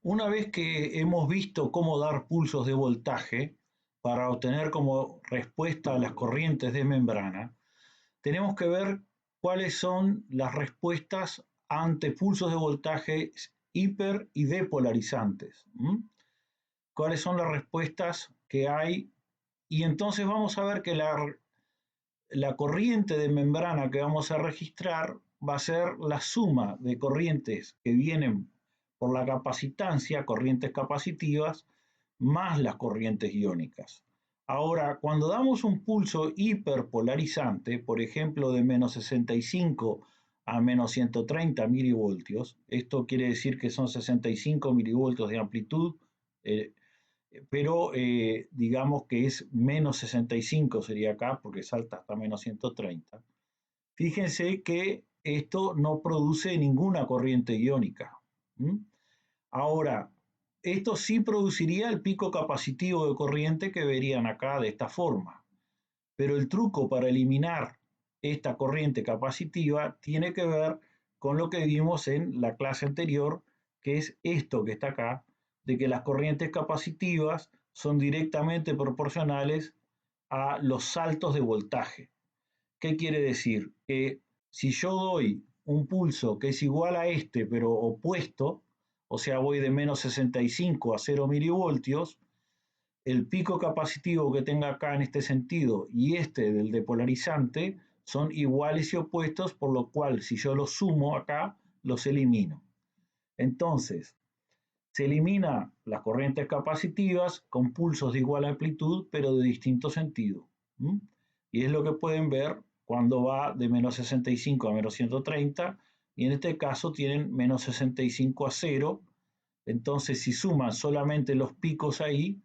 Una vez que hemos visto cómo dar pulsos de voltaje para obtener como respuesta a las corrientes de membrana, tenemos que ver cuáles son las respuestas ante pulsos de voltaje hiper y depolarizantes. ¿Cuáles son las respuestas que hay? Y entonces vamos a ver que la corriente de membrana que vamos a registrar va a ser la suma de corrientes que vienen por la capacitancia, corrientes capacitivas, más las corrientes iónicas. Ahora, cuando damos un pulso hiperpolarizante, por ejemplo, de menos 65 a menos 130 milivoltios, esto quiere decir que son 65 milivoltios de amplitud, pero digamos que es menos 65 sería acá, porque salta hasta menos 130. Fíjense que esto no produce ninguna corriente iónica. Ahora, esto sí produciría el pico capacitivo de corriente que verían acá de esta forma. Pero el truco para eliminar esta corriente capacitiva tiene que ver con lo que vimos en la clase anterior, que es esto que está acá, de que las corrientes capacitivas son directamente proporcionales a los saltos de voltaje. ¿Qué quiere decir? Que si yo doy un pulso que es igual a este, pero opuesto, o sea, voy de menos 65 a 0 milivoltios, el pico capacitivo que tenga acá en este sentido y este del depolarizante son iguales y opuestos, por lo cual si yo los sumo acá, los elimino. Entonces, se elimina las corrientes capacitivas con pulsos de igual amplitud, pero de distinto sentido. Y es lo que pueden ver cuando va de menos 65 a menos 130, y en este caso tienen menos 65 a 0. Entonces, si suman solamente los picos ahí,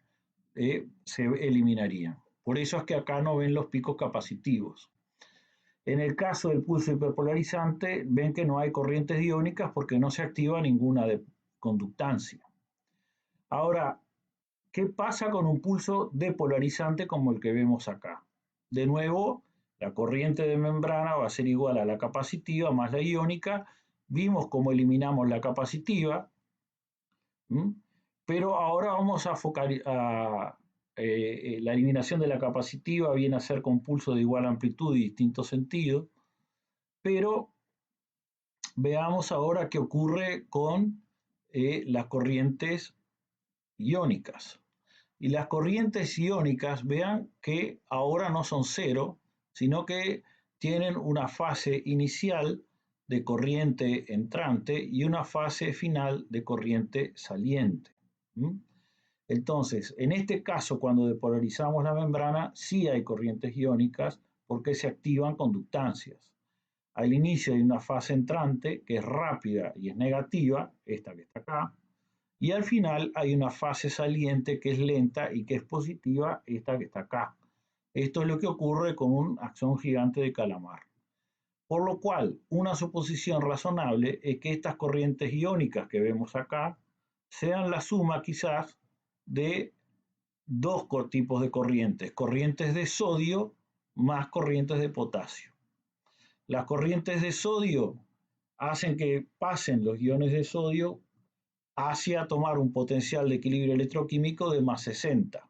se eliminarían. Por eso es que acá no ven los picos capacitivos. En el caso del pulso hiperpolarizante, ven que no hay corrientes iónicas porque no se activa ninguna de conductancia. Ahora, ¿qué pasa con un pulso depolarizante como el que vemos acá? De nuevo, la corriente de membrana va a ser igual a la capacitiva más la iónica. Vimos cómo eliminamos la capacitiva, pero ahora vamos a la eliminación de la capacitiva viene a ser con pulso de igual amplitud y distinto sentido, pero veamos ahora qué ocurre con las corrientes iónicas. Y las corrientes iónicas, vean que ahora no son cero, sino que tienen una fase inicial de corriente entrante y una fase final de corriente saliente. Entonces, en este caso, cuando depolarizamos la membrana, sí hay corrientes iónicas porque se activan conductancias. Al inicio hay una fase entrante que es rápida y es negativa, esta que está acá, y al final hay una fase saliente que es lenta y que es positiva, esta que está acá. Esto es lo que ocurre con un axón gigante de calamar. Por lo cual, una suposición razonable es que estas corrientes iónicas que vemos acá sean la suma quizás de dos tipos de corrientes, corrientes de sodio más corrientes de potasio. Las corrientes de sodio hacen que pasen los iones de sodio hacia tomar un potencial de equilibrio electroquímico de más 60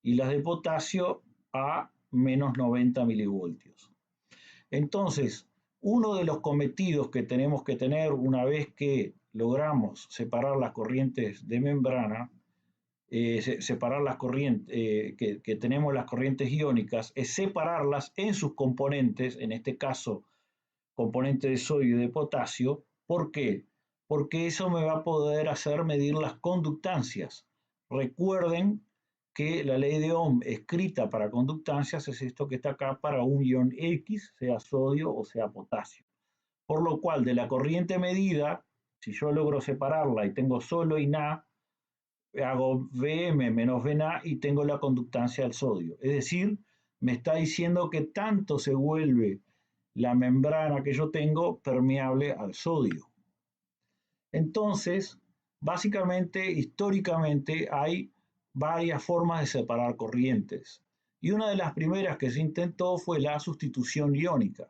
y las de potasio a menos 90 milivoltios. Entonces, uno de los cometidos que tenemos que tener una vez que logramos separar las corrientes de membrana, separar las corrientes, que tenemos las corrientes iónicas, es separarlas en sus componentes, en este caso componentes de sodio y de potasio. ¿Por qué? Porque eso me va a poder hacer medir las conductancias. Recuerden que la ley de Ohm escrita para conductancias es esto que está acá para un ion X, sea sodio o sea potasio. Por lo cual, de la corriente medida, si yo logro separarla y tengo solo INA, hago Vm menos Vna y tengo la conductancia del sodio. Es decir, me está diciendo que tanto se vuelve la membrana que yo tengo permeable al sodio. Entonces, básicamente, históricamente, hay varias formas de separar corrientes. Y una de las primeras que se intentó fue la sustitución iónica.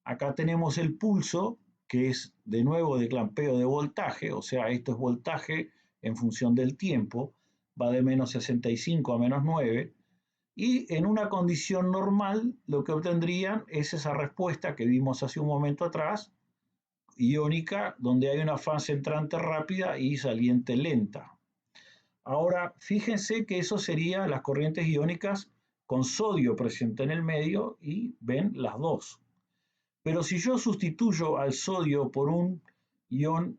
Acá tenemos el pulso, que es de nuevo de clampeo de voltaje, o sea, esto es voltaje en función del tiempo, va de menos 65 a menos 9, y en una condición normal lo que obtendrían es esa respuesta que vimos hace un momento atrás, iónica, donde hay una fase entrante rápida y saliente lenta. Ahora, fíjense que eso sería las corrientes iónicas con sodio presente en el medio y ven las dos. Pero si yo sustituyo al sodio por un ion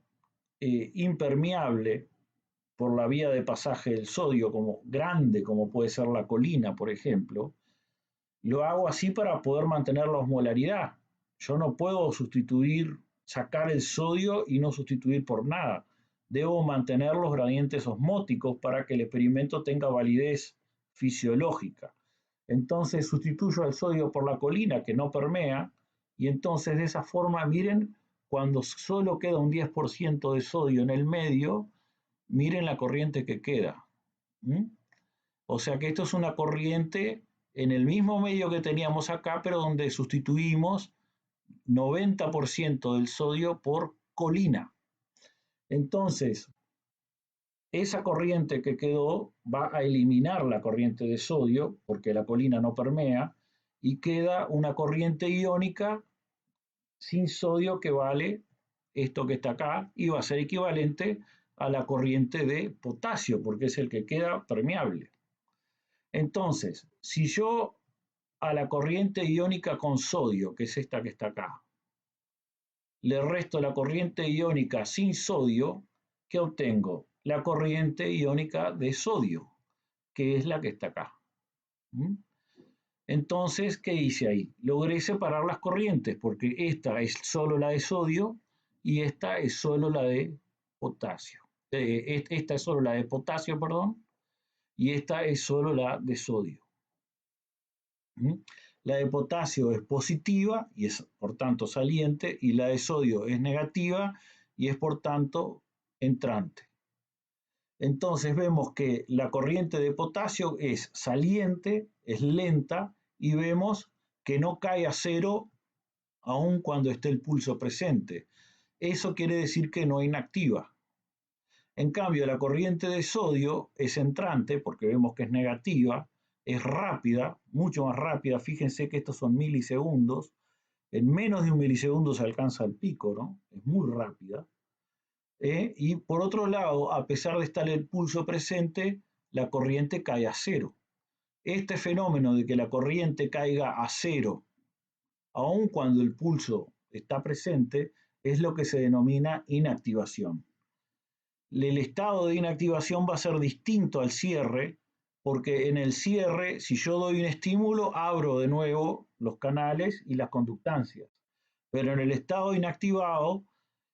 impermeable por la vía de pasaje del sodio, como grande, como puede ser la colina, por ejemplo, lo hago así para poder mantener la osmolaridad. Yo no puedo sacar el sodio y no sustituir por nada. Debo mantener los gradientes osmóticos para que el experimento tenga validez fisiológica. Entonces sustituyo al sodio por la colina que no permea, y entonces de esa forma, miren, cuando solo queda un 10% de sodio en el medio, miren la corriente que queda. ¿Mm? O sea que esto es una corriente en el mismo medio que teníamos acá, pero donde sustituimos 90% del sodio por colina. Entonces, esa corriente que quedó va a eliminar la corriente de sodio, porque la colina no permea, y queda una corriente iónica sin sodio que vale esto que está acá, y va a ser equivalente a la corriente de potasio, porque es el que queda permeable. Entonces, si yo a la corriente iónica con sodio, que es esta que está acá, le resto la corriente iónica sin sodio, ¿qué obtengo? La corriente iónica de sodio, que es la que está acá. Entonces, ¿qué hice ahí? Logré separar las corrientes, porque esta es solo la de sodio y esta es solo la de potasio. Esta es solo la de potasio, perdón, y esta es solo la de sodio. La de potasio es positiva y es por tanto saliente, y la de sodio es negativa y es por tanto entrante. Entonces vemos que la corriente de potasio es saliente, es lenta, y vemos que no cae a cero aun cuando esté el pulso presente. Eso quiere decir que no inactiva. En cambio, la corriente de sodio es entrante, porque vemos que es negativa, es rápida, mucho más rápida. Fíjense que estos son milisegundos. En menos de un milisegundo se alcanza el pico, ¿no? Es muy rápida. Y por otro lado, a pesar de estar el pulso presente, la corriente cae a cero. Este fenómeno de que la corriente caiga a cero, aun cuando el pulso está presente, es lo que se denomina inactivación. El estado de inactivación va a ser distinto al cierre, porque en el cierre, si yo doy un estímulo, abro de nuevo los canales y las conductancias. Pero en el estado inactivado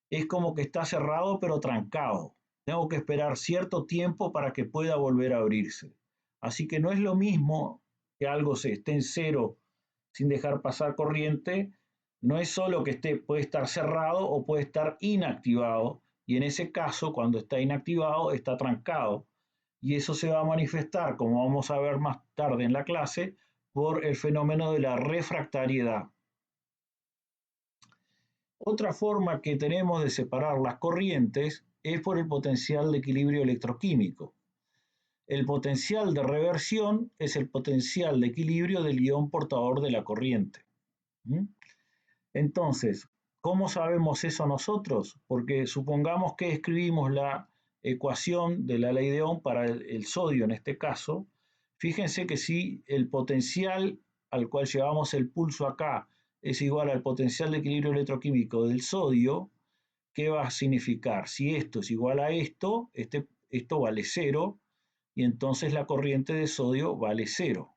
es como que está cerrado pero trancado. Tengo que esperar cierto tiempo para que pueda volver a abrirse. Así que no es lo mismo que algo esté en cero sin dejar pasar corriente. No es solo que puede estar cerrado o puede estar inactivado, y en ese caso, cuando está inactivado, está trancado. Y eso se va a manifestar, como vamos a ver más tarde en la clase, por el fenómeno de la refractariedad. Otra forma que tenemos de separar las corrientes es por el potencial de equilibrio electroquímico. El potencial de reversión es el potencial de equilibrio del ion portador de la corriente. Entonces, ¿cómo sabemos eso nosotros? Porque supongamos que escribimos la ecuación de la ley de Ohm para el sodio en este caso. Fíjense que si el potencial al cual llevamos el pulso acá es igual al potencial de equilibrio electroquímico del sodio, ¿qué va a significar? Si esto es igual a esto, esto vale cero, y entonces la corriente de sodio vale cero.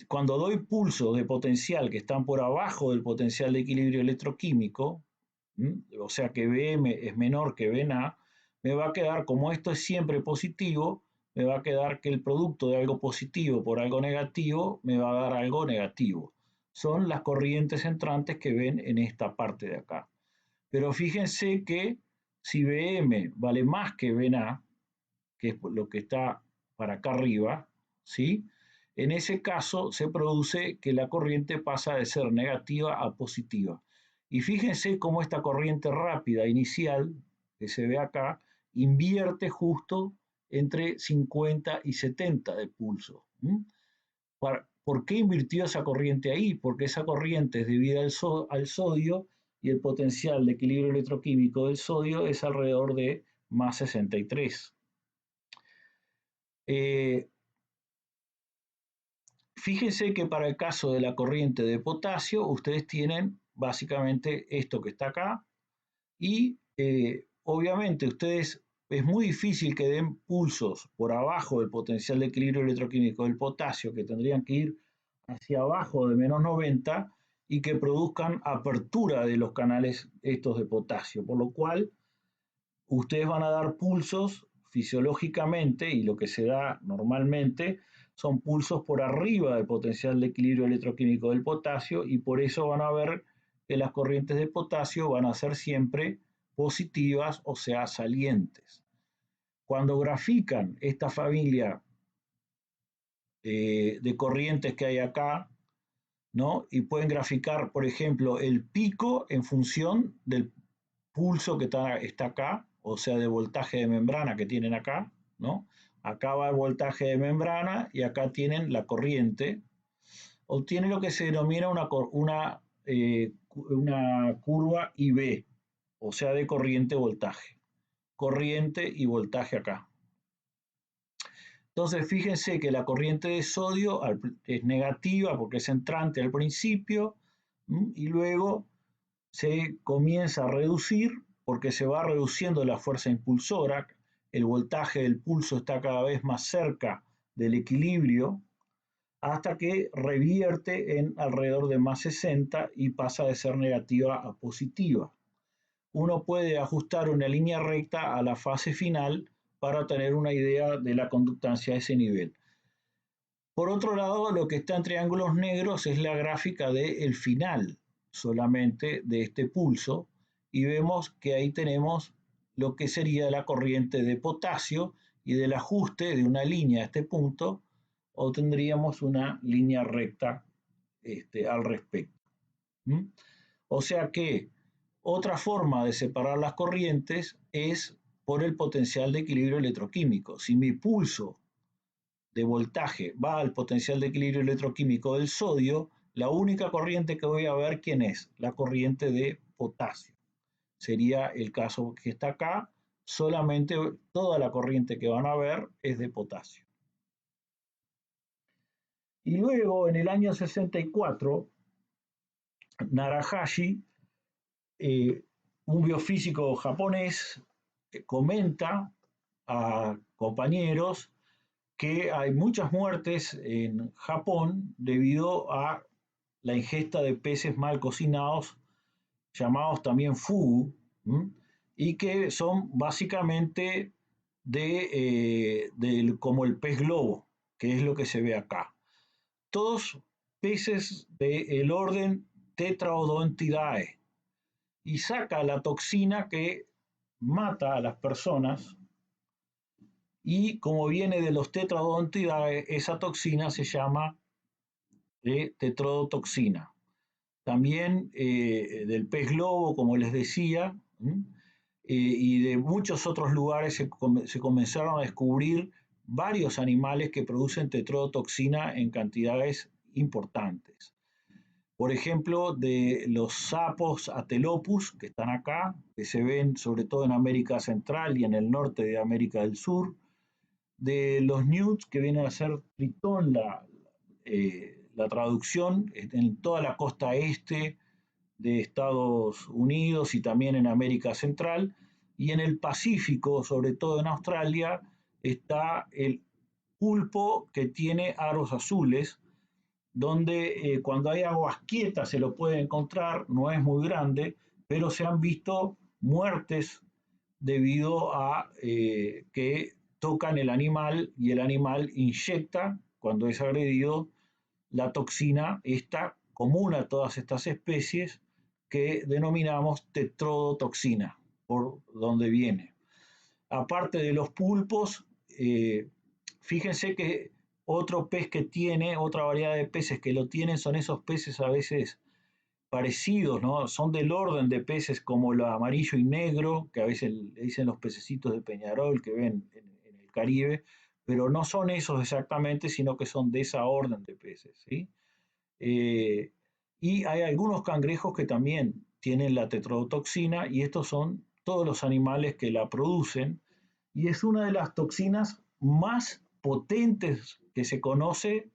Cuando doy pulsos de potencial que están por abajo del potencial de equilibrio electroquímico, o sea que Bm es menor que Bna, me va a quedar, como esto es siempre positivo, me va a quedar que el producto de algo positivo por algo negativo me va a dar algo negativo. Son las corrientes entrantes que ven en esta parte de acá. Pero fíjense que si Bm vale más que Bna, que es lo que está para acá arriba, ¿sí? En ese caso se produce que la corriente pasa de ser negativa a positiva. Y fíjense cómo esta corriente rápida inicial que se ve acá, invierte justo entre 50 y 70 de pulso. ¿Por qué invirtió esa corriente ahí? Porque esa corriente es debida al sodio y el potencial de equilibrio electroquímico del sodio es alrededor de más 63. Fíjense que para el caso de la corriente de potasio, ustedes tienen básicamente esto que está acá y obviamente ustedes es muy difícil que den pulsos por abajo del potencial de equilibrio electroquímico del potasio, que tendrían que ir hacia abajo de menos 90 y que produzcan apertura de los canales estos de potasio, por lo cual ustedes van a dar pulsos fisiológicamente y lo que se da normalmente son pulsos por arriba del potencial de equilibrio electroquímico del potasio y por eso van a ver que las corrientes de potasio van a ser siempre positivas, o sea, salientes. Cuando grafican esta familia de corrientes que hay acá, ¿no? Y pueden graficar, por ejemplo, el pico en función del pulso que está acá, o sea, de voltaje de membrana que tienen acá, ¿no? Acá va el voltaje de membrana y acá tienen la corriente. Obtiene lo que se denomina una curva IB, o sea, de corriente-voltaje. Corriente y voltaje acá. Entonces, fíjense que la corriente de sodio es negativa porque es entrante al principio y luego se comienza a reducir porque se va reduciendo la fuerza impulsora, el voltaje del pulso está cada vez más cerca del equilibrio, hasta que revierte en alrededor de más 60 y pasa de ser negativa a positiva. Uno puede ajustar una línea recta a la fase final para tener una idea de la conductancia a ese nivel. Por otro lado, lo que está en triángulos negros es la gráfica del final solamente de este pulso y vemos que ahí tenemos lo que sería la corriente de potasio y del ajuste de una línea a este punto obtendríamos una línea recta al respecto. O sea que otra forma de separar las corrientes es por el potencial de equilibrio electroquímico. Si mi pulso de voltaje va al potencial de equilibrio electroquímico del sodio, la única corriente que voy a ver, ¿quién es? La corriente de potasio. Sería el caso que está acá, solamente toda la corriente que van a ver es de potasio. Y luego, en el año 64, Narahashi, un biofísico japonés, comenta a compañeros que hay muchas muertes en Japón debido a la ingesta de peces mal cocinados, llamados también fugu, y que son básicamente como el pez globo, que es lo que se ve acá. Todos peces del orden Tetraodontidae, y saca la toxina que mata a las personas y como viene de los Tetraodontidae, esa toxina se llama tetrodotoxina. También del pez globo, como les decía, y de muchos otros lugares se comenzaron a descubrir varios animales que producen tetrodotoxina en cantidades importantes. Por ejemplo, de los sapos Atelopus, que están acá, que se ven sobre todo en América Central y en el norte de América del Sur, de los newts, que viene a ser tritón la traducción, en toda la costa este de Estados Unidos y también en América Central, y en el Pacífico, sobre todo en Australia, está el pulpo que tiene aros azules, donde cuando hay aguas quietas se lo puede encontrar, no es muy grande, pero se han visto muertes debido a que tocan el animal y el animal inyecta, cuando es agredido, la toxina esta común a todas estas especies que denominamos tetrodotoxina, por donde viene. Aparte de los pulpos, fíjense que otro pez que tiene, otra variedad de peces que lo tienen, son esos peces a veces parecidos, ¿no? Son del orden de peces como el amarillo y negro, que a veces le dicen los pececitos de Peñarol que ven en el Caribe, pero no son esos exactamente, sino que son de esa orden de peces, ¿sí? Eh, y hay algunos cangrejos que también tienen la tetrodotoxina y estos son todos los animales que la producen y es una de las toxinas más potentes que se conoce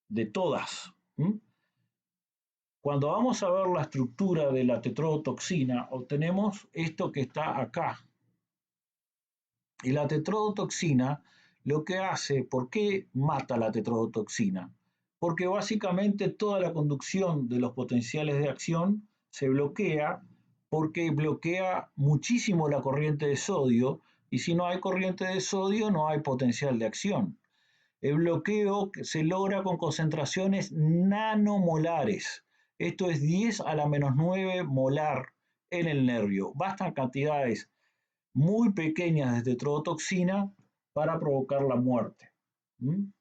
de todas. ¿Mm? Cuando vamos a ver la estructura de la tetrodotoxina, obtenemos esto que está acá. Y la tetrodotoxina lo que hace, ¿por qué mata la tetrodotoxina? Porque básicamente toda la conducción de los potenciales de acción se bloquea porque bloquea muchísimo la corriente de sodio y si no hay corriente de sodio no hay potencial de acción. El bloqueo se logra con concentraciones nanomolares. Esto es 10 a la menos 9 molar en el nervio. Bastan cantidades muy pequeñas de tetrodotoxina para provocar la muerte. ¿Mm?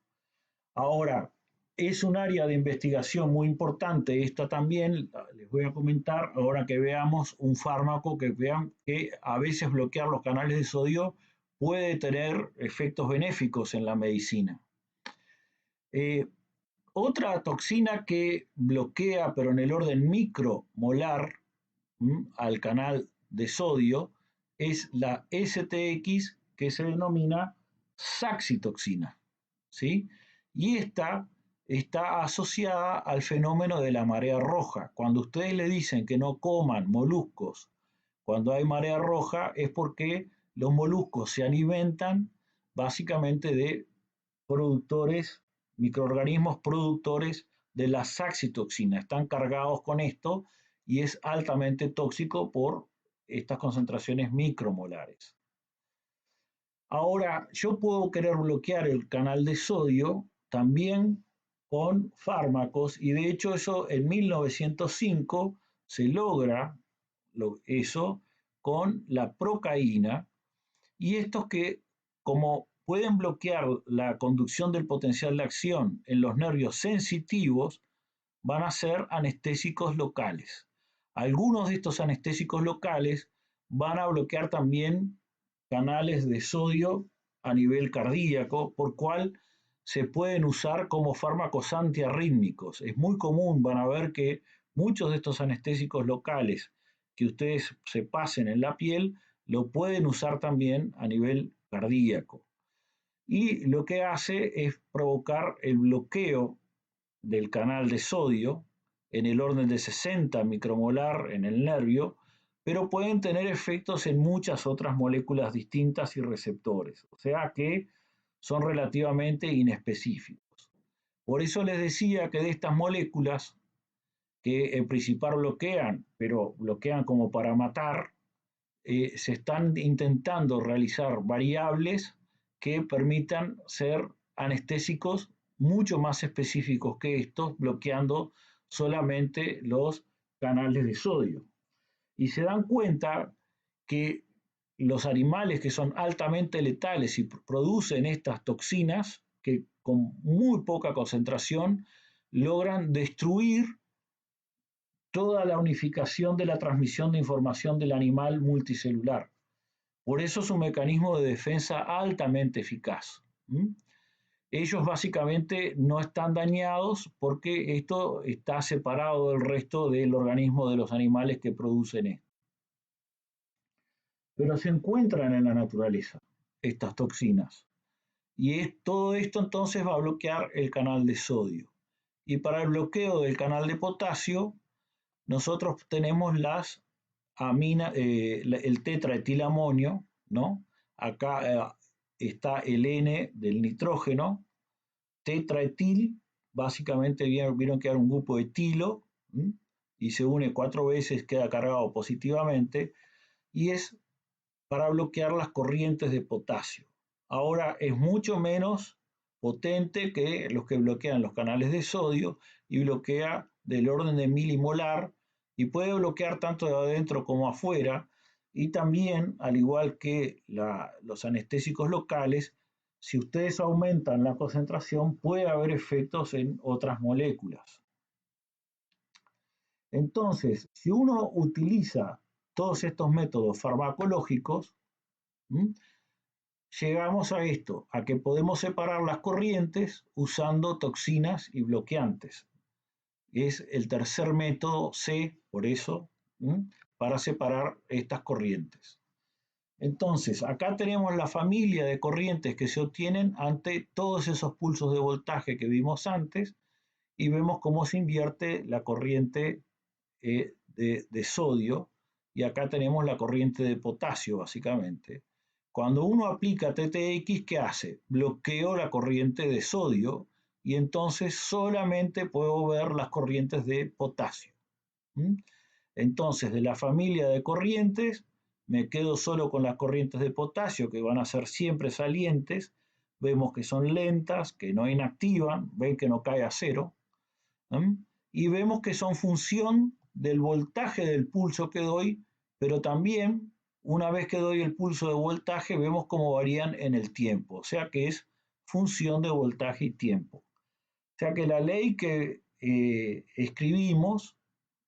Ahora, es un área de investigación muy importante. Esta también les voy a comentar ahora que veamos un fármaco que vean que a veces bloquear los canales de sodio puede tener efectos benéficos en la medicina. Eh, Otra toxina que bloquea, pero en el orden micromolar, al canal de sodio, es la STX, que se denomina saxitoxina, ¿sí? Y esta está asociada al fenómeno de la marea roja. Cuando ustedes le dicen que no coman moluscos cuando hay marea roja, es porque los moluscos se alimentan básicamente de productores, microorganismos productores de la saxitoxina. Están cargados con esto y es altamente tóxico por estas concentraciones micromolares. Ahora, yo puedo querer bloquear el canal de sodio también con fármacos y de hecho eso en 1905 se logra eso con la procaína y estos que, como pueden bloquear la conducción del potencial de acción en los nervios sensitivos, van a ser anestésicos locales. Algunos de estos anestésicos locales van a bloquear también canales de sodio a nivel cardíaco, por cual se pueden usar como fármacos antiarrítmicos. Es muy común, van a ver que muchos de estos anestésicos locales que ustedes se pasen en la piel lo pueden usar también a nivel cardíaco. Y lo que hace es provocar el bloqueo del canal de sodio en el orden de 60 micromolar en el nervio, pero pueden tener efectos en muchas otras moléculas distintas y receptores, o sea que son relativamente inespecíficos. Por eso les decía que de estas moléculas que en principal bloquean, pero bloquean como para matar, se están intentando realizar variables que permitan ser anestésicos mucho más específicos que estos, bloqueando solamente los canales de sodio. Y se dan cuenta que los animales que son altamente letales y producen estas toxinas, que con muy poca concentración logran destruir toda la unificación de la transmisión de información del animal multicelular. Por eso es un mecanismo de defensa altamente eficaz. Ellos básicamente no están dañados porque esto está separado del resto del organismo de los animales que producen esto. Pero se encuentran en la naturaleza estas toxinas. Y todo esto entonces va a bloquear el canal de sodio. Y para el bloqueo del canal de potasio, nosotros tenemos el tetraetilamonio, ¿no? Acá está el N del nitrógeno, tetraetil, básicamente vieron que era un grupo etilo, y se une 4 veces, queda cargado positivamente, y es para bloquear las corrientes de potasio. Ahora es mucho menos potente que los que bloquean los canales de sodio y bloquea del orden de milimolar y puede bloquear tanto de adentro como afuera y también, al igual que los anestésicos locales, si ustedes aumentan la concentración puede haber efectos en otras moléculas. Entonces, si uno utiliza todos estos métodos farmacológicos, ¿m? Llegamos a esto, a que podemos separar las corrientes usando toxinas y bloqueantes. Es el tercer método C, por eso, para separar estas corrientes. Entonces, acá tenemos la familia de corrientes que se obtienen ante todos esos pulsos de voltaje que vimos antes y vemos cómo se invierte la corriente de sodio y acá tenemos la corriente de potasio, básicamente. Cuando uno aplica TTX, ¿qué hace? Bloqueo la corriente de sodio y entonces solamente puedo ver las corrientes de potasio. Entonces, de la familia de corrientes, me quedo solo con las corrientes de potasio, que van a ser siempre salientes. Vemos que son lentas, que no inactivan, ven que no cae a cero. Y vemos que son función del voltaje del pulso que doy, pero también una vez que doy el pulso de voltaje vemos cómo varían en el tiempo, o sea que es función de voltaje y tiempo. O sea que la ley que escribimos,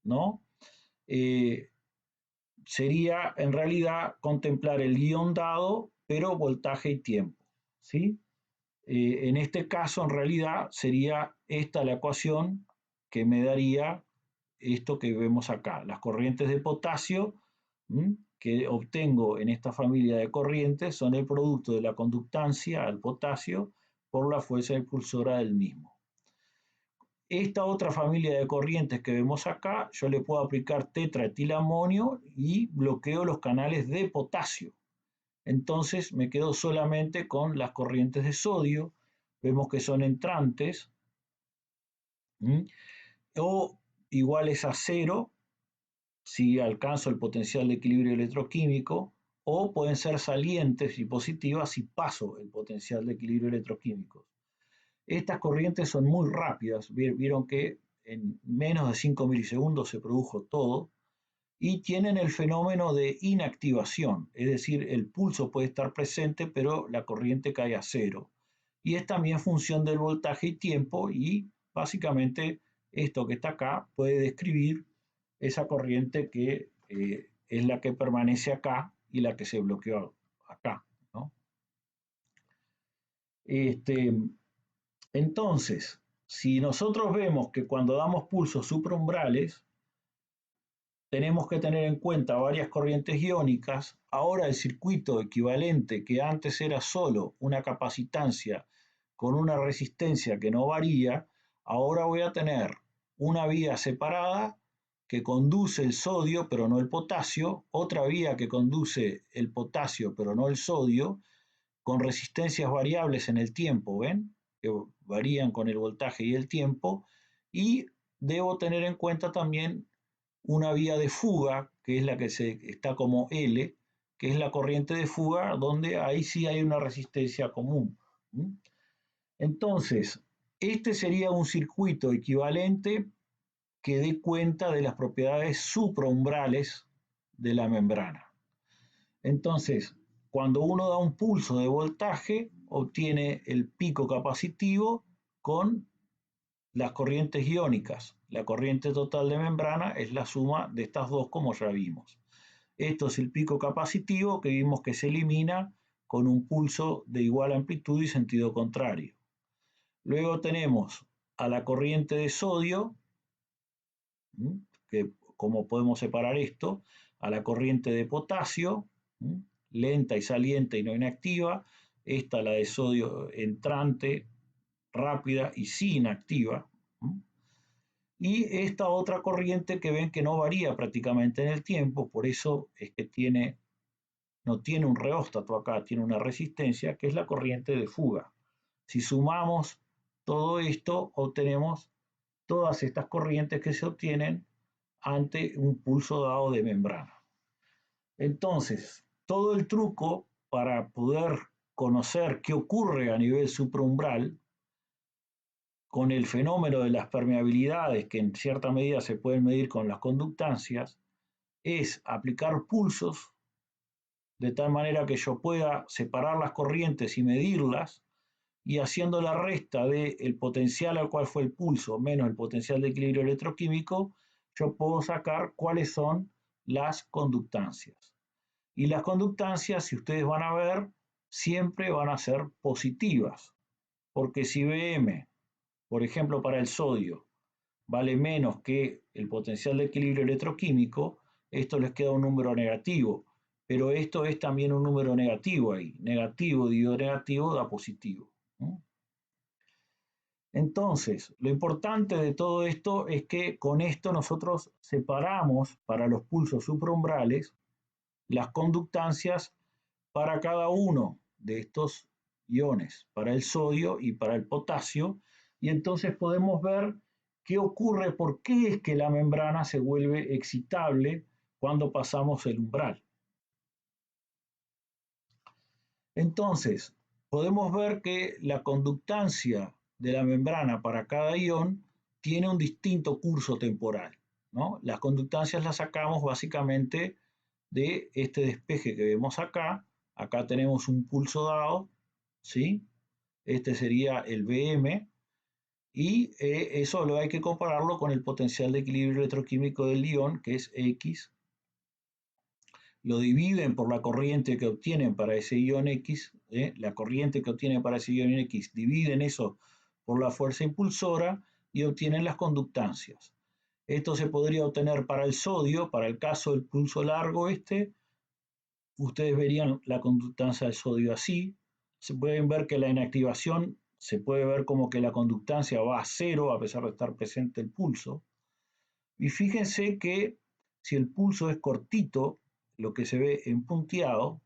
¿no? Sería en realidad contemplar el guión dado, pero voltaje y tiempo, ¿sí? En este caso, en realidad, sería esta la ecuación que me daría esto que vemos acá, las corrientes de potasio que obtengo en esta familia de corrientes son el producto de la conductancia al potasio por la fuerza impulsora del mismo. Esta otra familia de corrientes que vemos acá, yo le puedo aplicar tetraetilamonio y bloqueo los canales de potasio. Entonces me quedo solamente con las corrientes de sodio, vemos que son entrantes, o iguales a cero si alcanzo el potencial de equilibrio electroquímico, o pueden ser salientes y positivas si paso el potencial de equilibrio electroquímico. Estas corrientes son muy rápidas, vieron que en menos de 5 milisegundos se produjo todo, y tienen el fenómeno de inactivación, es decir, el pulso puede estar presente, pero la corriente cae a cero. Y es también función del voltaje y tiempo, y básicamente esto que está acá puede describir esa corriente que es la que permanece acá y la que se bloqueó acá, ¿no? Entonces, si nosotros vemos que cuando damos pulsos supraumbrales, tenemos que tener en cuenta varias corrientes iónicas. Ahora el circuito equivalente, que antes era solo una capacitancia con una resistencia que no varía, ahora voy a tener una vía separada que conduce el sodio pero no el potasio, otra vía que conduce el potasio pero no el sodio, con resistencias variables en el tiempo, ¿ven? Que varían con el voltaje y el tiempo, y debo tener en cuenta también una vía de fuga, que es la que está como L, que es la corriente de fuga, donde ahí sí hay una resistencia común. Entonces, este sería un circuito equivalente que dé cuenta de las propiedades supraumbrales de la membrana. Entonces, cuando uno da un pulso de voltaje, obtiene el pico capacitivo con las corrientes iónicas. La corriente total de membrana es la suma de estas dos, como ya vimos. Esto es el pico capacitivo que vimos que se elimina con un pulso de igual amplitud y sentido contrario. Luego tenemos a la corriente de sodio, que cómo podemos separar esto, a la corriente de potasio, lenta y saliente y no inactiva, esta la de sodio entrante, rápida y sí inactiva, y esta otra corriente que ven que no varía prácticamente en el tiempo, por eso es que no tiene un reóstato acá, tiene una resistencia, que es la corriente de fuga. Si sumamos todo esto, obtenemos todas estas corrientes que se obtienen ante un pulso dado de membrana. Entonces, todo el truco para poder conocer qué ocurre a nivel supraumbral con el fenómeno de las permeabilidades, que en cierta medida se pueden medir con las conductancias, es aplicar pulsos de tal manera que yo pueda separar las corrientes y medirlas, y haciendo la resta del potencial al cual fue el pulso menos el potencial de equilibrio electroquímico, yo puedo sacar cuáles son las conductancias. Y las conductancias, si ustedes van a ver, siempre van a ser positivas, porque si Bm, por ejemplo, para el sodio, vale menos que el potencial de equilibrio electroquímico, esto les queda un número negativo, pero esto es también un número negativo ahí. Negativo dividido negativo da positivo. Entonces, lo importante de todo esto es que con esto nosotros separamos para los pulsos supraumbrales las conductancias para cada uno de estos iones, para el sodio y para el potasio, y entonces podemos ver qué ocurre, por qué es que la membrana se vuelve excitable cuando pasamos el umbral. Entonces, podemos ver que la conductancia de la membrana para cada ion tiene un distinto curso temporal, ¿no? Las conductancias las sacamos básicamente de este despeje que vemos acá. Acá tenemos un pulso dado, ¿sí? Este sería el Bm, y eso lo hay que compararlo con el potencial de equilibrio electroquímico del ion, que es X. Lo dividen por la corriente que obtienen para ese ion X, la corriente que obtienen para ese ion X, dividen eso por la fuerza impulsora y obtienen las conductancias. Esto se podría obtener para el sodio, para el caso del pulso largo ustedes verían la conductancia del sodio así. Se pueden ver que la inactivación se puede ver como que la conductancia va a cero a pesar de estar presente el pulso. Y fíjense que si el pulso es cortito, lo que se ve en punteado,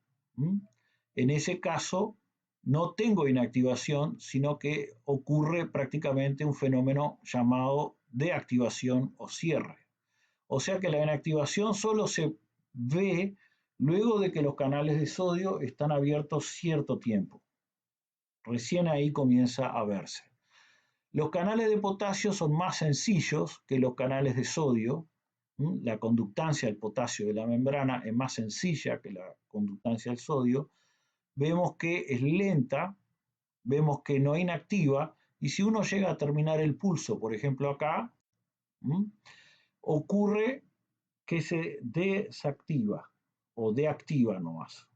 en ese caso no tengo inactivación, sino que ocurre prácticamente un fenómeno llamado deactivación o cierre. O sea que la inactivación solo se ve luego de que los canales de sodio están abiertos cierto tiempo. Recién ahí comienza a verse. Los canales de potasio son más sencillos que los canales de sodio. La conductancia del potasio de la membrana es más sencilla que la conductancia del sodio. Vemos que es lenta, vemos que no inactiva, y si uno llega a terminar el pulso, por ejemplo acá, ocurre que se desactiva o deactiva nomás.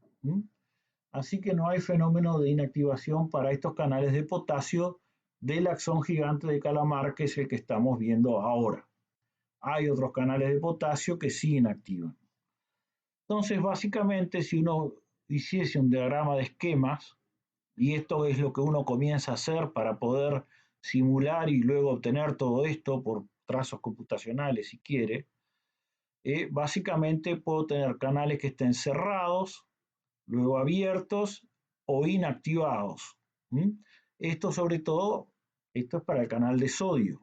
Así que no hay fenómeno de inactivación para estos canales de potasio del axón gigante de calamar, que es el que estamos viendo ahora. Hay otros canales de potasio que sí inactivan. Entonces, básicamente, si uno hiciese un diagrama de esquemas, y esto es lo que uno comienza a hacer para poder simular y luego obtener todo esto por trazos computacionales, si quiere, básicamente puedo tener canales que estén cerrados, luego abiertos o inactivados. Esto sobre todo, esto es para el canal de sodio.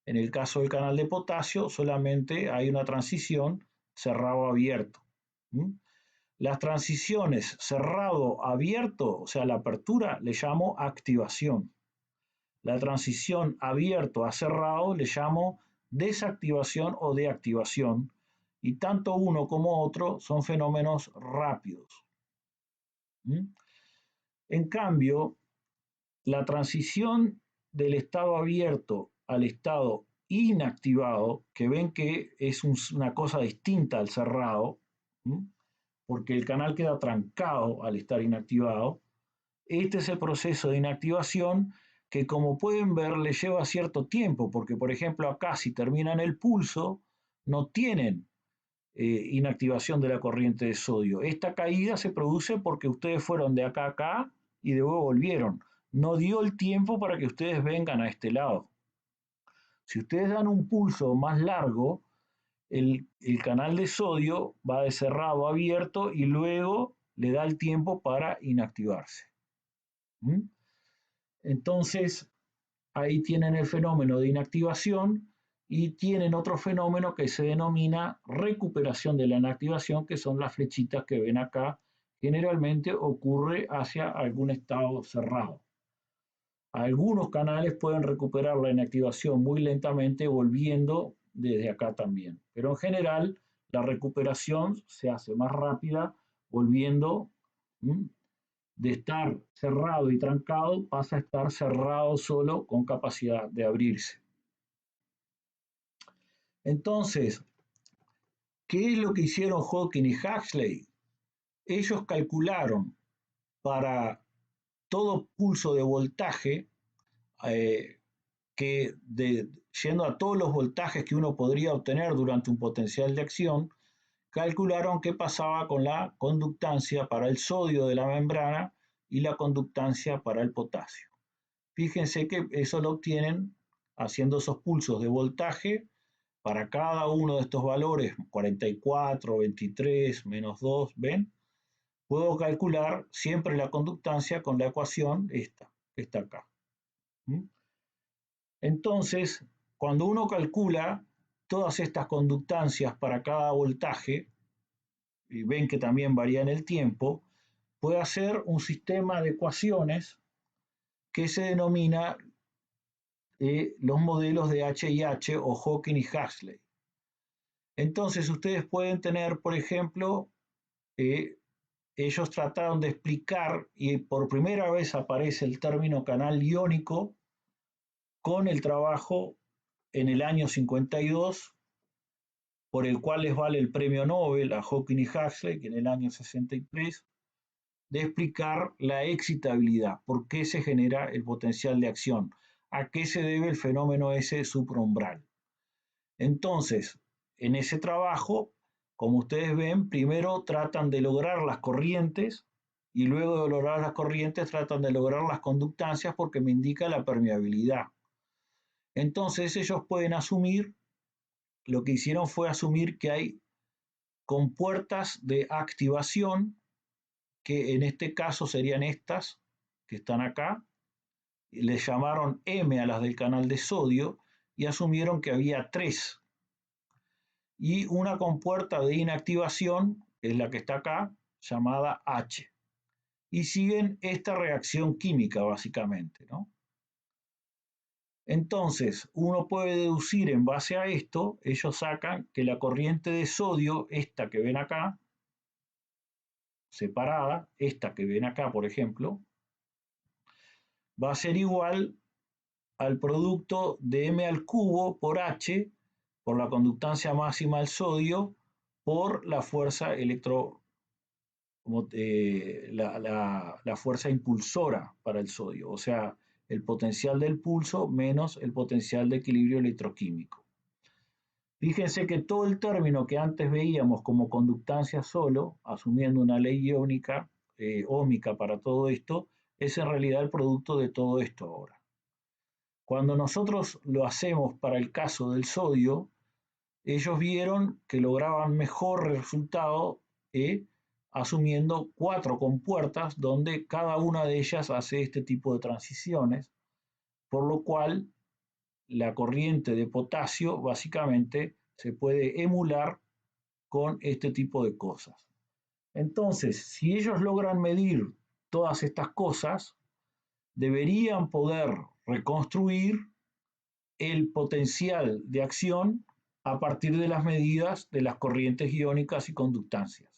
En el caso del canal de potasio solamente hay una transición cerrado-abierto. Las transiciones cerrado-abierto, o sea, la apertura, le llamo activación. La transición abierto a cerrado le llamo desactivación o deactivación, y tanto uno como otro son fenómenos rápidos. En cambio, la transición del estado abierto al estado inactivado, que ven que es una cosa distinta al cerrado, porque el canal queda trancado al estar inactivado, este es el proceso de inactivación que, como pueden ver, le lleva cierto tiempo, porque por ejemplo acá si terminan el pulso, no tienen inactivación de la corriente de sodio. Esta caída se produce porque ustedes fueron de acá a acá y luego volvieron. No dio el tiempo para que ustedes vengan a este lado. Si ustedes dan un pulso más largo, el canal de sodio va de cerrado a abierto y luego le da el tiempo para inactivarse. Entonces, ahí tienen el fenómeno de inactivación y tienen otro fenómeno que se denomina recuperación de la inactivación, que son las flechitas que ven acá. Generalmente ocurre hacia algún estado cerrado. Algunos canales pueden recuperar la inactivación muy lentamente volviendo desde acá también, pero en general la recuperación se hace más rápida volviendo de estar cerrado y trancado, pasa a estar cerrado solo con capacidad de abrirse. Entonces, ¿qué es lo que hicieron Hawking y Huxley? Ellos calcularon para todo pulso de voltaje, eh, yendo a todos los voltajes que uno podría obtener durante un potencial de acción, calcularon qué pasaba con la conductancia para el sodio de la membrana y la conductancia para el potasio. Fíjense que eso lo obtienen haciendo esos pulsos de voltaje para cada uno de estos valores, 44, 23, menos 2, ¿ven? Puedo calcular siempre la conductancia con la ecuación esta, que está acá. Entonces, cuando uno calcula todas estas conductancias para cada voltaje, y ven que también varía en el tiempo, puede hacer un sistema de ecuaciones que se denomina los modelos de H&H o Hawking y Huxley. Entonces ustedes pueden tener, por ejemplo, ellos trataron de explicar, y por primera vez aparece el término canal iónico con el trabajo en el año 52, por el cual les vale el premio Nobel a Hawking y Huxley, que en el año 63, de explicar la excitabilidad, por qué se genera el potencial de acción, a qué se debe el fenómeno ese supraumbral. Entonces, en ese trabajo, como ustedes ven, primero tratan de lograr las corrientes y luego de lograr las corrientes tratan de lograr las conductancias porque me indica la permeabilidad. Entonces ellos pueden asumir, lo que hicieron fue asumir que hay compuertas de activación, que en este caso serían estas que están acá, les llamaron M a las del canal de sodio y asumieron que había 3. Y una compuerta de inactivación, que es la que está acá, llamada H. Y siguen esta reacción química, básicamente, ¿no? Entonces, uno puede deducir en base a esto, ellos sacan que la corriente de sodio, esta que ven acá, separada, esta que ven acá, por ejemplo, va a ser igual al producto de M al cubo por H, por la conductancia máxima del sodio, por la fuerza la fuerza impulsora para el sodio, o sea, el potencial del pulso menos el potencial de equilibrio electroquímico. Fíjense que todo el término que antes veíamos como conductancia solo, asumiendo una ley iónica, óhmica para todo esto, es en realidad el producto de todo esto ahora. Cuando nosotros lo hacemos para el caso del sodio, ellos vieron que lograban mejor resultado asumiendo 4 compuertas donde cada una de ellas hace este tipo de transiciones, por lo cual la corriente de potasio básicamente se puede emular con este tipo de cosas. Entonces, si ellos logran medir todas estas cosas, deberían poder reconstruir el potencial de acción a partir de las medidas de las corrientes iónicas y conductancias.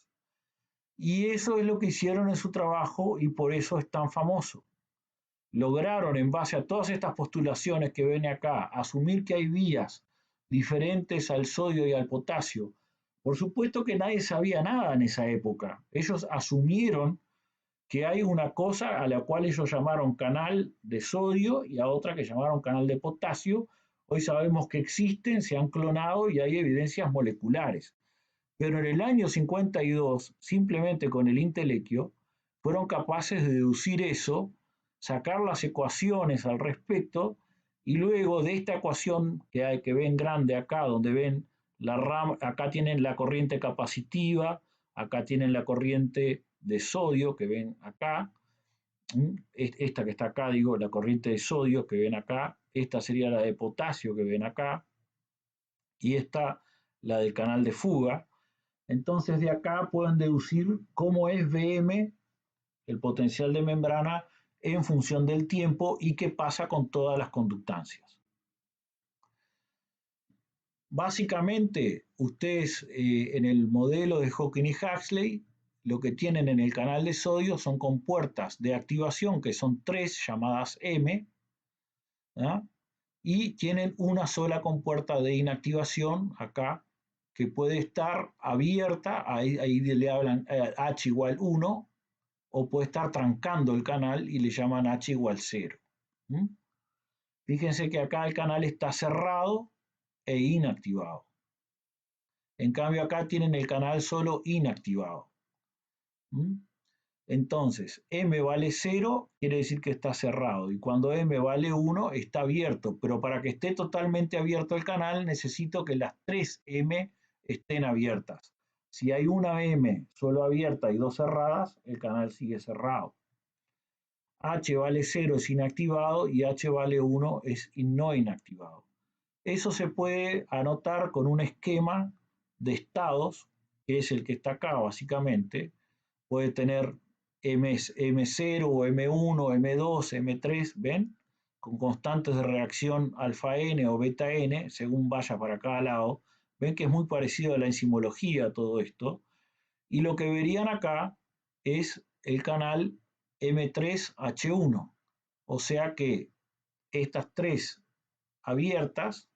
Y eso es lo que hicieron en su trabajo y por eso es tan famoso. Lograron, en base a todas estas postulaciones que ven acá, asumir que hay vías diferentes al sodio y al potasio. Por supuesto que nadie sabía nada en esa época. Ellos asumieron que hay una cosa a la cual ellos llamaron canal de sodio y a otra que llamaron canal de potasio. Hoy sabemos que existen, se han clonado y hay evidencias moleculares. Pero en el año 52, simplemente con el intelequio, fueron capaces de deducir eso, sacar las ecuaciones al respecto, y luego de esta ecuación que ven grande acá, donde ven la rama, acá tienen la corriente capacitiva, acá tienen la corriente de sodio que ven acá, esta que está acá, digo, la corriente de sodio que ven acá, esta sería la de potasio que ven acá, y esta la del canal de fuga. Entonces de acá pueden deducir cómo es Vm, el potencial de membrana, en función del tiempo y qué pasa con todas las conductancias. Básicamente, ustedes en el modelo de Hawking y Huxley, lo que tienen en el canal de sodio son compuertas de activación, que son 3 llamadas M, ¿ah? y tienen una sola compuerta de inactivación acá, que puede estar abierta, ahí le hablan H igual 1, o puede estar trancando el canal y le llaman H igual 0. ¿Mm? Fíjense que acá el canal está cerrado e inactivado. En cambio acá tienen el canal solo inactivado. ¿Mm? Entonces, M vale 0, quiere decir que está cerrado. Y cuando M vale 1, está abierto. Pero para que esté totalmente abierto el canal, necesito que las 3 M estén abiertas. Si hay una M solo abierta y 2 cerradas, el canal sigue cerrado. H vale 0 es inactivado y H vale 1 es no inactivado. Eso se puede anotar con un esquema de estados, que es el que está acá básicamente. Puede tener M0 o M1, M2, M3, ¿ven? Con constantes de reacción alfa N o beta N, según vaya para cada lado. Ven que es muy parecido a la enzimología todo esto. Y lo que verían acá es el canal M3H1. O sea que estas tres abiertas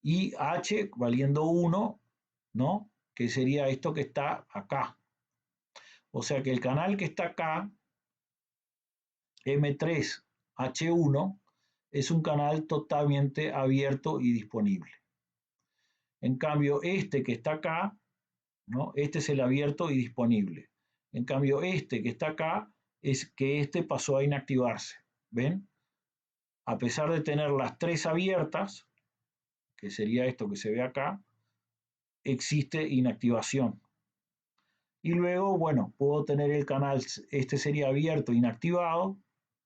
y H valiendo 1, ¿no? Que sería esto que está acá. O sea que el canal que está acá, M3H1, es un canal totalmente abierto y disponible. En cambio, este que está acá, ¿no? Este es el abierto y disponible. En cambio, este que está acá es que este pasó a inactivarse. ¿Ven? A pesar de tener las tres abiertas, que sería esto que se ve acá, existe inactivación. Y luego, bueno, puedo tener el canal, este sería abierto, inactivado,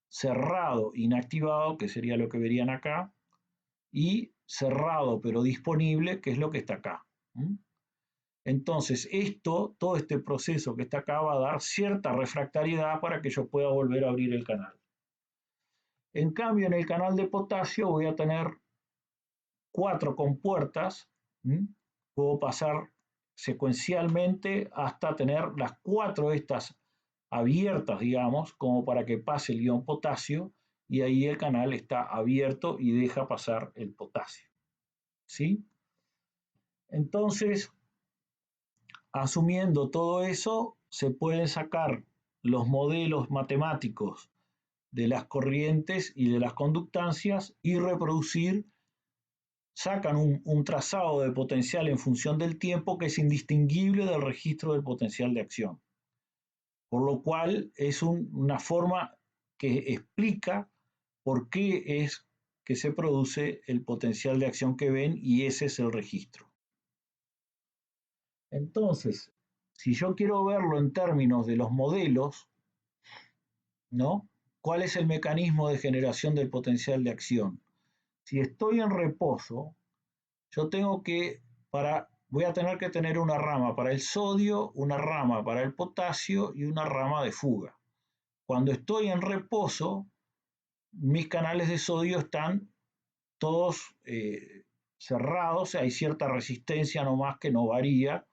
cerrado, inactivado, que sería lo que verían acá, y cerrado pero disponible, que es lo que está acá. Entonces, todo este proceso que está acá va a dar cierta refractariedad para que yo pueda volver a abrir el canal. En cambio, en el canal de potasio voy a tener 4 compuertas, puedo pasar secuencialmente hasta tener las 4 estas abiertas, digamos, como para que pase el ion potasio, y ahí el canal está abierto y deja pasar el potasio. ¿Sí? Entonces, asumiendo todo eso, se pueden sacar los modelos matemáticos de las corrientes y de las conductancias y reproducir, sacan un trazado de potencial en función del tiempo que es indistinguible del registro del potencial de acción. Por lo cual es una forma que explica por qué es que se produce el potencial de acción que ven, y ese es el registro. Entonces, si yo quiero verlo en términos de los modelos, ¿no? ¿Cuál es el mecanismo de generación del potencial de acción? Si estoy en reposo, yo voy a tener que tener una rama para el sodio, una rama para el potasio y una rama de fuga. Cuando estoy en reposo, mis canales de sodio están todos cerrados, hay cierta resistencia nomás que no varía.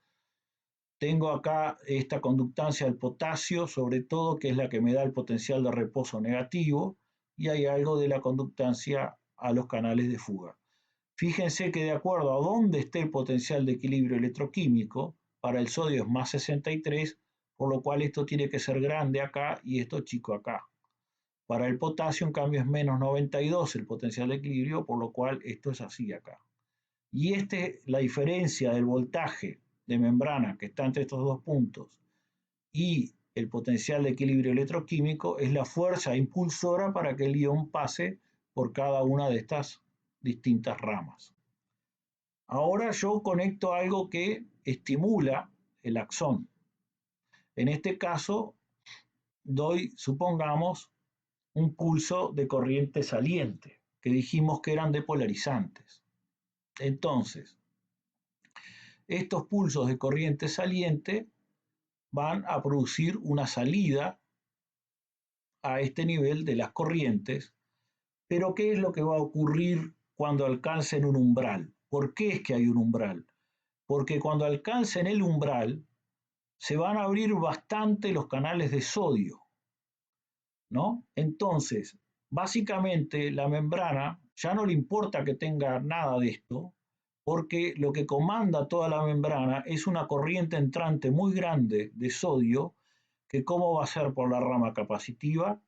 Tengo acá esta conductancia del potasio, sobre todo, que es la que me da el potencial de reposo negativo, y hay algo de la conductancia a los canales de fuga. Fíjense que de acuerdo a dónde esté el potencial de equilibrio electroquímico, para el sodio es más 63, por lo cual esto tiene que ser grande acá y esto chico acá. Para el potasio, en cambio, es menos 92 el potencial de equilibrio, por lo cual esto es así acá. Y la diferencia del voltaje de membrana que está entre estos dos puntos y el potencial de equilibrio electroquímico es la fuerza impulsora para que el ion pase por cada una de estas distintas ramas. Ahora yo conecto algo que estimula el axón. En este caso, doy, supongamos, un pulso de corriente saliente, que dijimos que eran depolarizantes. Entonces, estos pulsos de corriente saliente van a producir una salida a este nivel de las corrientes, pero ¿qué es lo que va a ocurrir cuando alcancen un umbral? ¿Por qué es que hay un umbral? Porque cuando alcancen el umbral, se van a abrir bastante los canales de sodio, ¿no? Entonces, básicamente la membrana, ya no le importa que tenga nada de esto, porque lo que comanda toda la membrana es una corriente entrante muy grande de sodio, que ¿cómo va a ser por la rama capacitiva?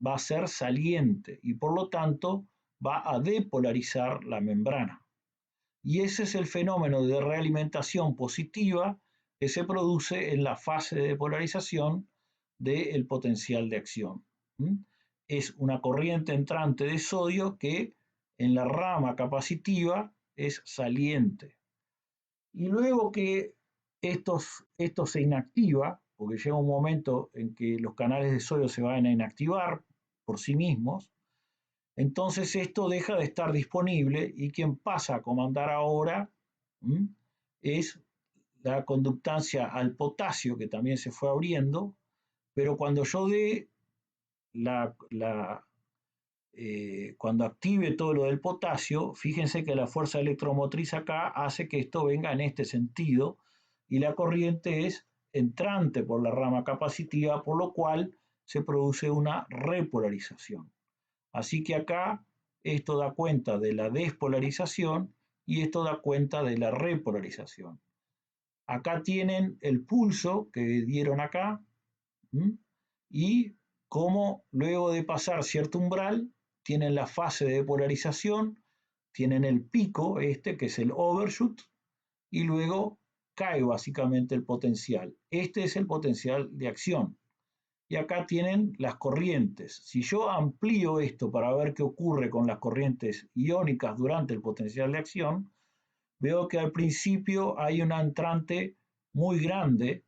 Va a ser saliente y por lo tanto va a depolarizar la membrana. Y ese es el fenómeno de realimentación positiva que se produce en la fase de depolarización del potencial de acción. Es una corriente entrante de sodio que en la rama capacitiva es saliente. Y luego que esto se inactiva, porque llega un momento en que los canales de sodio se van a inactivar por sí mismos, entonces esto deja de estar disponible y quien pasa a comandar ahora es la conductancia al potasio, que también se fue abriendo, pero cuando yo dé cuando active todo lo del potasio, fíjense que la fuerza electromotriz acá hace que esto venga en este sentido y la corriente es entrante por la rama capacitiva, por lo cual se produce una repolarización. Así que acá esto da cuenta de la despolarización y esto da cuenta de la repolarización. Acá tienen el pulso que dieron acá y cómo luego de pasar cierto umbral tienen la fase de depolarización, tienen el pico que es el overshoot y luego cae básicamente el potencial. Este es el potencial de acción. Y acá tienen las corrientes. Si yo amplío esto para ver qué ocurre con las corrientes iónicas durante el potencial de acción, veo que al principio hay una entrante muy grande,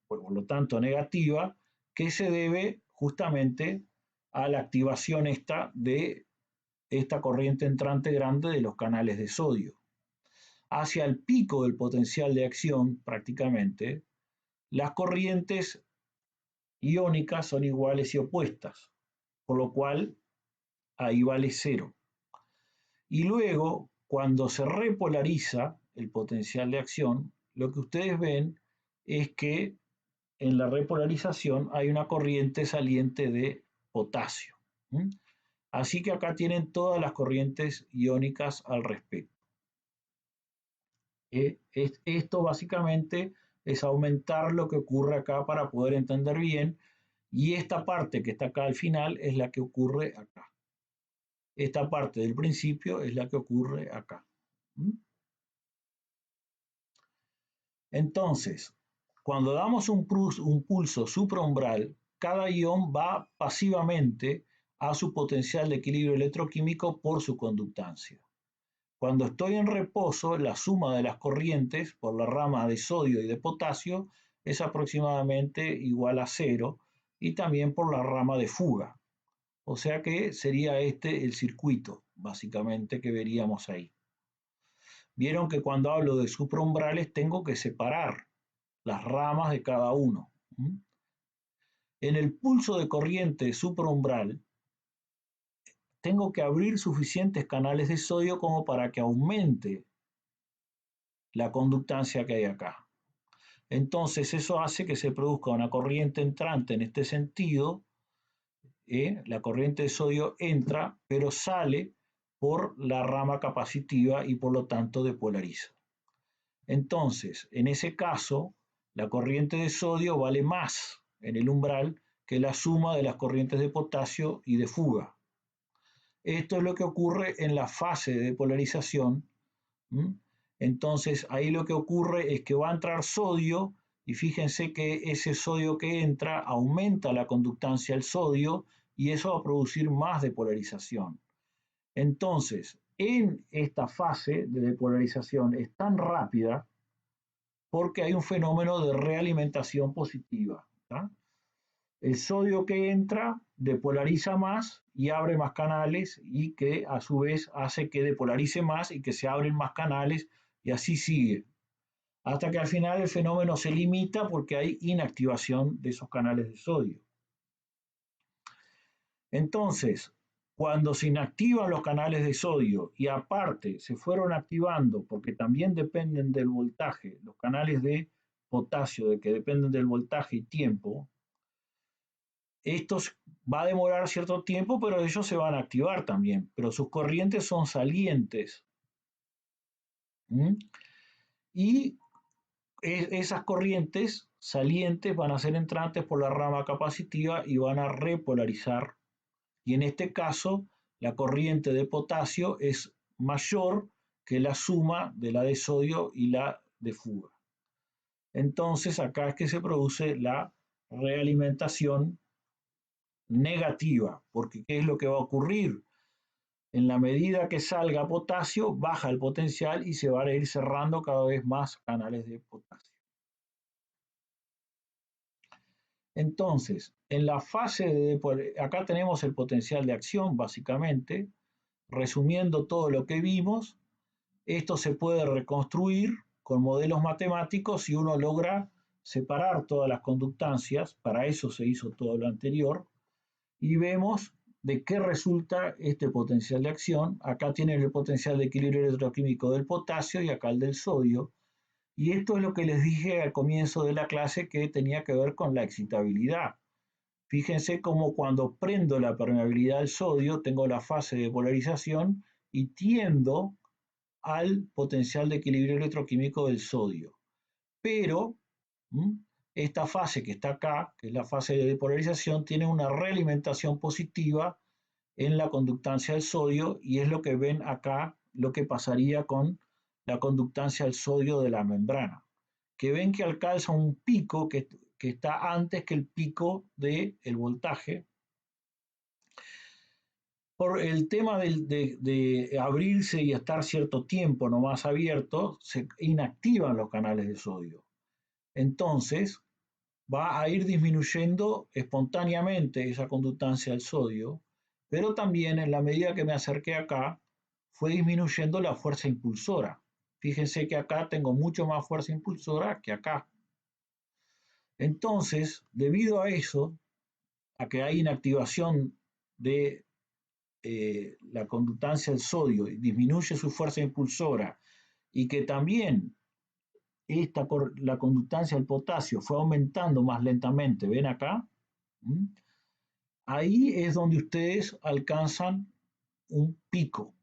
por lo tanto negativa, que se debe justamente a la activación de esta corriente entrante grande de los canales de sodio. Hacia el pico del potencial de acción, prácticamente, las corrientes iónicas son iguales y opuestas, por lo cual ahí vale cero. Y luego, cuando se repolariza el potencial de acción, lo que ustedes ven es que en la repolarización hay una corriente saliente de potasio. Así que acá tienen todas las corrientes iónicas al respecto. Esto básicamente es aumentar lo que ocurre acá para poder entender bien, y esta parte que está acá al final es la que ocurre acá. Esta parte del principio es la que ocurre acá. Entonces, cuando damos un pulso supraumbral, cada ion va pasivamente a su potencial de equilibrio electroquímico por su conductancia. Cuando estoy en reposo, la suma de las corrientes por la rama de sodio y de potasio es aproximadamente igual a cero, y también por la rama de fuga. O sea que sería este el circuito, básicamente, que veríamos ahí. Vieron que cuando hablo de supraumbrales tengo que separar las ramas de cada uno. En el pulso de corriente supraumbral tengo que abrir suficientes canales de sodio como para que aumente la conductancia que hay acá. Entonces eso hace que se produzca una corriente entrante en este sentido. La corriente de sodio entra, pero sale por la rama capacitiva y por lo tanto depolariza. Entonces, en ese caso, la corriente de sodio vale más en el umbral que la suma de las corrientes de potasio y de fuga. Esto es lo que ocurre en la fase de depolarización. Entonces, ahí lo que ocurre es que va a entrar sodio y fíjense que ese sodio que entra aumenta la conductancia al sodio y eso va a producir más depolarización. Entonces, en esta fase de depolarización es tan rápida porque hay un fenómeno de realimentación positiva. ¿tá? El sodio que entra depolariza más y abre más canales y que a su vez hace que depolarice más y que se abren más canales y así sigue. Hasta que al final el fenómeno se limita porque hay inactivación de esos canales de sodio. Entonces, cuando se inactivan los canales de sodio y aparte se fueron activando, porque también dependen del voltaje, los canales de potasio, de que dependen del voltaje y tiempo, estos va a demorar cierto tiempo, pero ellos se van a activar también, pero sus corrientes son salientes. ¿Mm? Y esas corrientes salientes van a ser entrantes por la rama capacitiva y van a repolarizar. Y en este caso, la corriente de potasio es mayor que la suma de la de sodio y la de fuga. Entonces, acá es que se produce la realimentación negativa, porque ¿qué es lo que va a ocurrir? En la medida que salga potasio, baja el potencial y se van a ir cerrando cada vez más canales de potasio. Entonces, en la fase de, acá tenemos el potencial de acción, básicamente, resumiendo todo lo que vimos, esto se puede reconstruir con modelos matemáticos si uno logra separar todas las conductancias, para eso se hizo todo lo anterior, y vemos de qué resulta este potencial de acción. Acá tienen el potencial de equilibrio electroquímico del potasio y acá el del sodio. Y esto es lo que les dije al comienzo de la clase que tenía que ver con la excitabilidad. Fíjense cómo cuando prendo la permeabilidad del sodio tengo la fase de polarización y tiendo al potencial de equilibrio electroquímico del sodio. Pero esta fase que está acá, que es la fase de depolarización, tiene una realimentación positiva en la conductancia del sodio y es lo que ven acá, lo que pasaría con la conductancia del sodio de la membrana, que ven que alcanza un pico que está antes que el pico del voltaje. Por el tema de abrirse y estar cierto tiempo nomás abierto, se inactivan los canales de sodio. Entonces, va a ir disminuyendo espontáneamente esa conductancia del sodio, pero también en la medida que me acerqué acá, fue disminuyendo la fuerza impulsora. Fíjense que acá tengo mucho más fuerza impulsora que acá. Entonces, debido a eso, a que hay inactivación de la conductancia del sodio y disminuye su fuerza impulsora, y que también la conductancia del potasio fue aumentando más lentamente, ven acá, ¿Mm? Ahí es donde ustedes alcanzan un pico.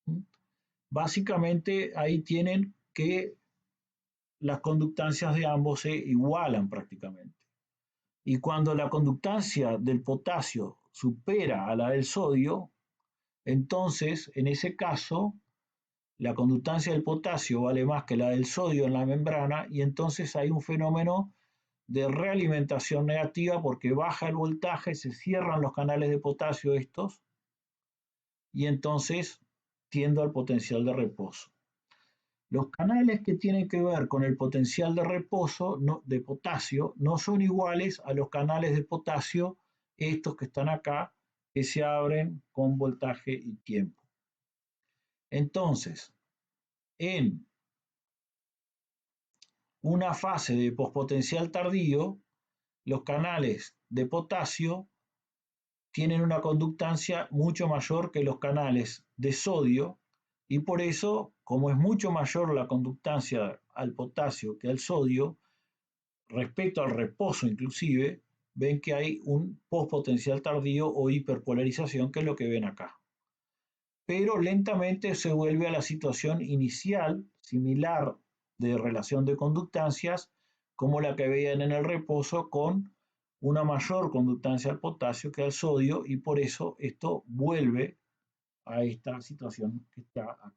¿Mm? Básicamente ahí tienen que las conductancias de ambos se igualan prácticamente. Y cuando la conductancia del potasio supera a la del sodio, entonces en ese caso la conductancia del potasio vale más que la del sodio en la membrana y entonces hay un fenómeno de realimentación negativa porque baja el voltaje, se cierran los canales de potasio estos y entonces tiendo al potencial de reposo. Los canales que tienen que ver con el potencial de reposo de potasio no son iguales a los canales de potasio, estos que están acá, que se abren con voltaje y tiempo. Entonces, en una fase de pospotencial tardío, los canales de potasio tienen una conductancia mucho mayor que los canales de sodio y por eso, como es mucho mayor la conductancia al potasio que al sodio, respecto al reposo inclusive, ven que hay un postpotencial tardío o hiperpolarización, que es lo que ven acá. Pero lentamente se vuelve a la situación inicial, similar de relación de conductancias, como la que veían en el reposo, con una mayor conductancia al potasio que al sodio, y por eso esto vuelve a esta situación que está acá.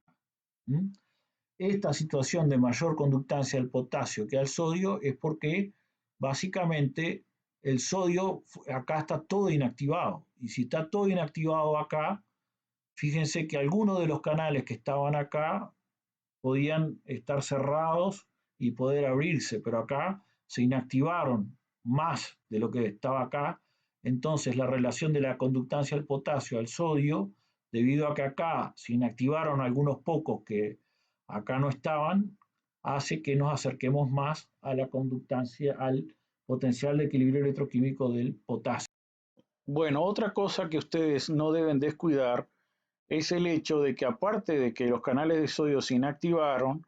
Esta situación de mayor conductancia al potasio que al sodio es porque básicamente el sodio acá está todo inactivado, y si está todo inactivado acá, fíjense que algunos de los canales que estaban acá podían estar cerrados y poder abrirse, pero acá se inactivaron más de lo que estaba acá. Entonces la relación de la conductancia del potasio al sodio, debido a que acá se inactivaron algunos pocos que acá no estaban, hace que nos acerquemos más a la conductancia, al potencial de equilibrio electroquímico del potasio. Bueno, otra cosa que ustedes no deben descuidar es el hecho de que, aparte de que los canales de sodio se inactivaron,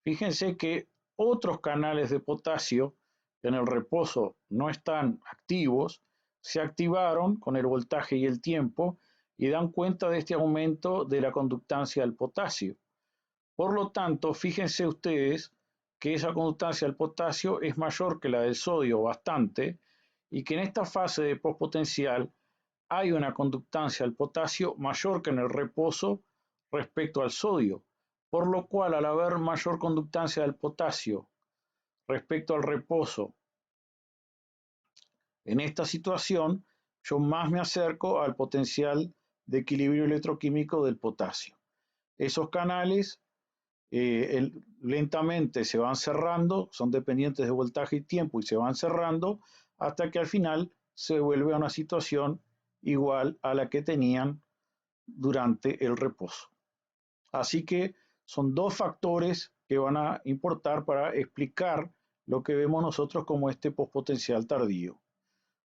fíjense que otros canales de potasio que en el reposo no están activos se activaron con el voltaje y el tiempo y dan cuenta de este aumento de la conductancia del potasio. Por lo tanto, fíjense ustedes que esa conductancia del potasio es mayor que la del sodio bastante y que en esta fase de postpotencial hay una conductancia del potasio mayor que en el reposo respecto al sodio, por lo cual al haber mayor conductancia del potasio respecto al reposo en esta situación, yo más me acerco al potencial de equilibrio electroquímico del potasio. Esos canales lentamente se van cerrando, son dependientes de voltaje y tiempo y se van cerrando hasta que al final se vuelve a una situación igual a la que tenían durante el reposo. Así que son dos factores que van a importar para explicar lo que vemos nosotros como este postpotencial tardío.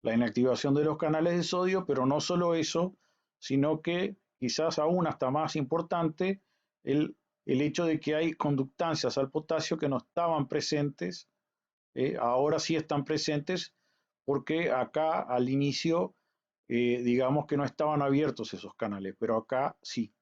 La inactivación de los canales de sodio, pero no solo eso, sino que quizás aún hasta más importante, el hecho de que hay conductancias al potasio que no estaban presentes, ahora sí están presentes, porque acá al inicio, digamos que no estaban abiertos esos canales, pero acá sí.